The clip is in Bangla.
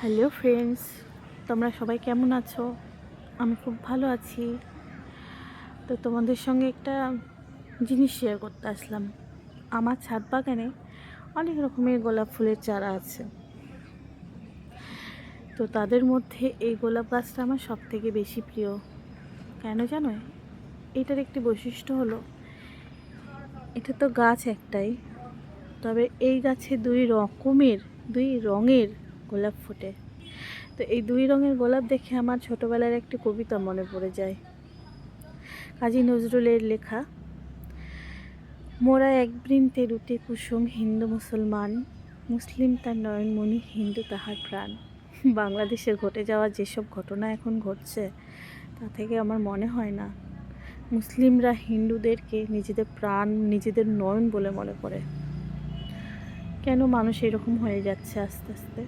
হ্যালো ফ্রেন্ডস, তোমরা সবাই কেমন আছো? আমি খুব ভালো আছি। তো তোমাদের সঙ্গে একটা জিনিস শেয়ার করতে আসলাম। আমার ছাদ বাগানে অনেক রকমের গোলাপ ফুলের চারা আছে। তো তাদের মধ্যে এই গোলাপ গাছটা আমার সব থেকে বেশি প্রিয়। কেন জানো? এটার একটি বৈশিষ্ট্য হলো, এটা তো গাছ একটাই, তবে এই গাছে দুই রঙের গোলাপ ফোটে। তো এই দুই রঙের গোলাপ দেখে আমার ছোটোবেলার একটি কবিতা মনে পড়ে যায়, কাজী নজরুলের লেখা। মোরা এক বৃন্তে রুটে কুসুম, হিন্দু মুসলমান, মুসলিম তার নয়নমণি, হিন্দু তাহার প্রাণ। বাংলাদেশে ঘটে যাওয়া যেসব ঘটনা এখন ঘটছে, তা থেকে আমার মনে হয় না মুসলিমরা হিন্দুদেরকে নিজেদের প্রাণ, নিজেদের নয়ন বলে মনে করে। কেন মানুষ এরকম হয়ে যাচ্ছে আস্তে আস্তে?